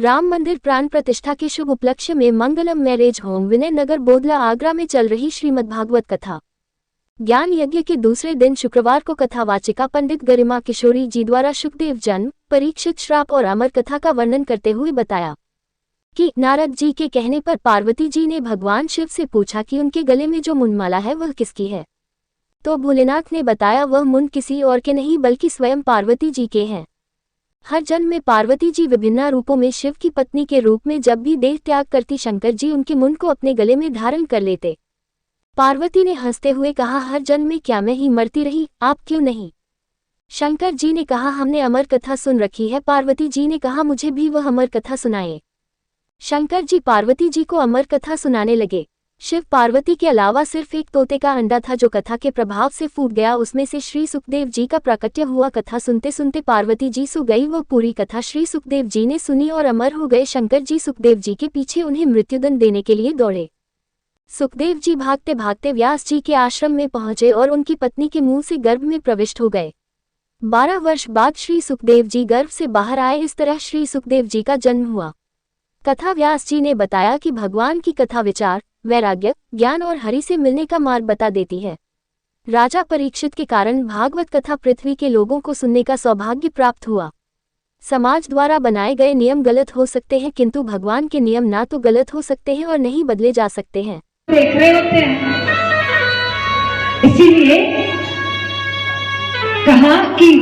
राम मंदिर प्राण प्रतिष्ठा के शुभ उपलक्ष्य में मंगलम मैरिज होम विनय नगर बोदला आगरा में चल रही श्रीमद् भागवत कथा ज्ञान यज्ञ के दूसरे दिन शुक्रवार को कथावाचिका पंडित गरिमा किशोरी जी द्वारा सुखदेव जन्म, परीक्षित श्राप और अमर कथा का वर्णन करते हुए बताया कि नारद जी के कहने पर पार्वती जी ने भगवान शिव से पूछा कि उनके गले में जो मुंडमाला है वह किसकी है, तो भोलेनाथ ने बताया वह मुंड किसी और के नहीं बल्कि स्वयं पार्वती जी के हैं। हर जन्म में पार्वती जी विभिन्न रूपों में शिव की पत्नी के रूप में जब भी देह त्याग करती शंकर जी उनके मुंड को अपने गले में धारण कर लेते। पार्वती ने हंसते हुए कहा, हर जन्म में क्या मैं ही मरती रही, आप क्यों नहीं? शंकर जी ने कहा, हमने अमर कथा सुन रखी है। पार्वती जी ने कहा, मुझे भी वह अमर कथा सुनाए। शंकर जी पार्वती जी को अमर कथा सुनाने लगे। शिव पार्वती के अलावा सिर्फ एक तोते का अंडा था जो कथा के प्रभाव से फूट गया, उसमें से श्री सुखदेव जी का प्राकट्य हुआ। कथा सुनते सुनते पार्वती जी सो गई। वो पूरी कथा श्री सुखदेव जी ने सुनी और अमर हो गए। शंकर जी सुखदेव जी के पीछे उन्हें मृत्युदंड देने के लिए दौड़े। सुखदेव जी भागते भागते व्यास जी के आश्रम में पहुंचे और उनकी पत्नी के मुंह से गर्भ में प्रविष्ट हो गए। 12 वर्ष बाद श्री सुखदेव जी गर्भ से बाहर आए। इस तरह श्री सुखदेव जी का जन्म हुआ। कथा व्यास जी ने बताया कि भगवान की कथा विचार, वैराग्य, ज्ञान और हरि से मिलने का मार्ग बता देती है। राजा परीक्षित के कारण भागवत कथा पृथ्वी के लोगों को सुनने का सौभाग्य प्राप्त हुआ। समाज द्वारा बनाए गए नियम गलत हो सकते हैं, किंतु भगवान के नियम ना तो गलत हो सकते हैं और नहीं बदले जा सकते हैं। देख रहे होते हैं, इसीलिए कहा कि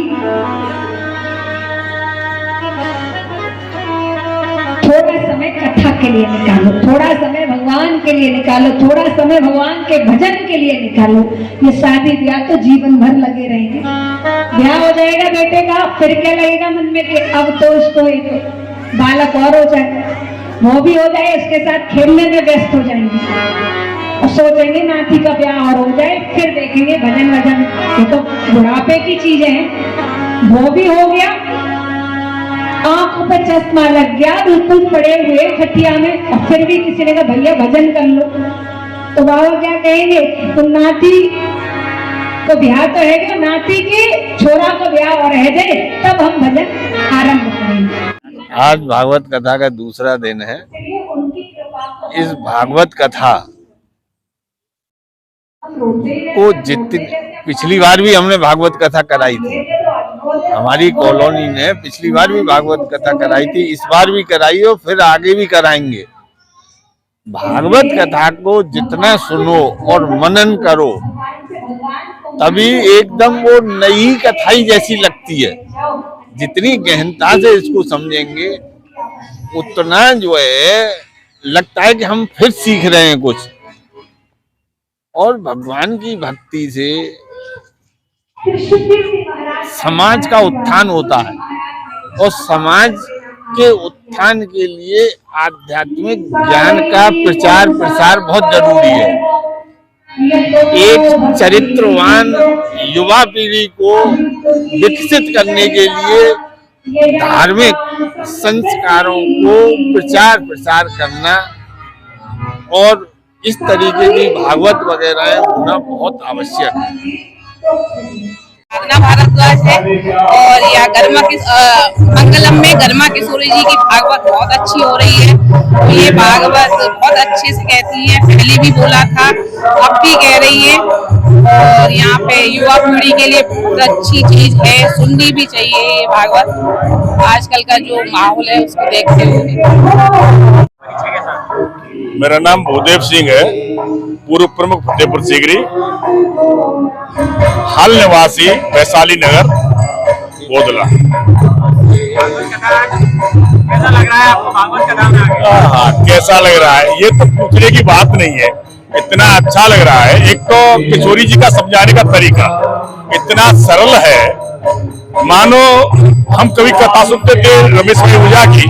थोड़ा समय कथा के लिए निकालो, थोड़ा समय भगवान के लिए निकालो, थोड़ा समय भगवान के भजन के लिए निकालो। ये शादी ब्याह तो जीवन भर लगे रहेंगे। ब्याह हो जाएगा बेटे का, फिर क्या लगेगा मन में कि अब तो उसको एक बालक और हो जाए, वो भी हो जाए, उसके साथ खेलने में व्यस्त हो जाएंगे और सोचेंगे नाती का ब्याह और हो जाए, फिर देखेंगे भजन वजन। ये तो बुढ़ापे की चीजें हैं। वो भी हो गया, आंखों पर चश्मा लग गया, बिल्कुल पड़े हुए खटिया में, और फिर भी किसी ने कहा भैया भजन कर लो, तो बाबा क्या कहेंगे, तो नाती को ब्याह तो है, नाती के छोरा को ब्याह और रह जाए तब हम भजन आरंभ करेंगे। आज भागवत कथा का दूसरा दिन है। इस भागवत कथा को जितनी पिछली बार भी हमने भागवत कथा कराई थी, हमारी कॉलोनी ने पिछली बार भी भागवत कथा कराई थी, इस बार भी कराई और फिर आगे भी कराएंगे। भागवत कथा को जितना सुनो और मनन करो तभी एकदम वो नई कथा ही जैसी लगती है। जितनी गहनता से इसको समझेंगे उतना जो है लगता है कि हम फिर सीख रहे हैं कुछ। और भगवान की भक्ति से समाज का उत्थान होता है और समाज के उत्थान के लिए आध्यात्मिक ज्ञान का प्रचार प्रसार बहुत जरूरी है। एक चरित्रवान युवा पीढ़ी को विकसित करने के लिए धार्मिक संस्कारों को प्रचार प्रसार करना और इस तरीके की भागवत वगैरह होना बहुत आवश्यक है। भारद्वाज है और यह मंगलम में गरिमा किशोरी जी की भागवत बहुत अच्छी हो रही है। तो ये भागवत बहुत अच्छे से कहती है, पहले भी बोला था, अब भी कह रही है। और यहाँ पे युवा पीढ़ी के लिए बहुत अच्छी चीज है, सुननी भी चाहिए ये भागवत आजकल का जो माहौल है उसको देखते हुए। मेरा नाम भूदेव सिंह है, पूर्व प्रमुख फतेहपुर सीकरी, हाल निवासी वैशाली नगर बोदला। कैसा लग रहा है आपको भागवत कथा में आके? हाँ, कैसा लग रहा है ये तो पूछने की बात नहीं है, इतना अच्छा लग रहा है। एक तो किशोरी जी का समझाने का तरीका इतना सरल है, मानो हम कभी कथा सुनते थे रमेश भाई ओझा की,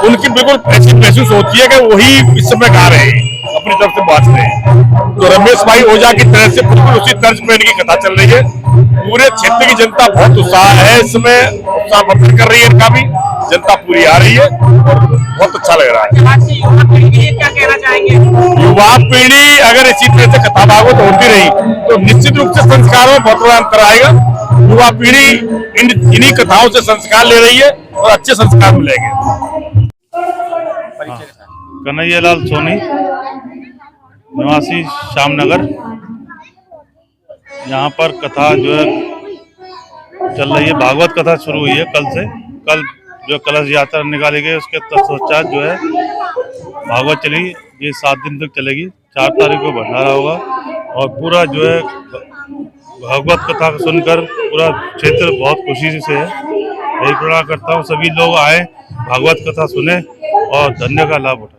उनकी बिल्कुल ऐसी महसूस होती है कि वही इस समय गा रहे हैं, अपनी तरफ से बात रहे हैं। तो रमेश भाई ओझा की तरह से बिल्कुल उसी तर्ज पर इनकी कथा चल रही है। पूरे क्षेत्र की जनता बहुत उत्साह है, इसमें उत्साह वर्धन कर रही है, इनका भी जनता पूरी आ रही है और बहुत अच्छा लग रहा है। आज की युवा पीढ़ी के लिए क्या कहना चाहेंगे? युवा पीढ़ी अगर इसी तरह से कथा भागवत होती रही तो निश्चित रूप से संस्कारों में बहुत बड़ा अंतर आएगा। युवा पीढ़ी इन्हीं कथाओं से संस्कार ले रही है और अच्छे संस्कार मिलेंगे। कन्हैयालाल सोनी, निवासी श्यामनगर। यहाँ पर कथा जो है चल रही है, भागवत कथा शुरू हुई है कल से। कल जो कलश यात्रा निकाली गई उसके तत्पश्चात जो है भागवत चलेगी। ये 7 दिन तक चलेगी। 4 तारीख को भंडारा होगा और पूरा जो है भागवत कथा को सुनकर पूरा क्षेत्र बहुत खुशी से है। यही प्रार्थना करता हूँ सभी लोग आए, भागवत कथा सुने और धन्य का लाभ उठाए।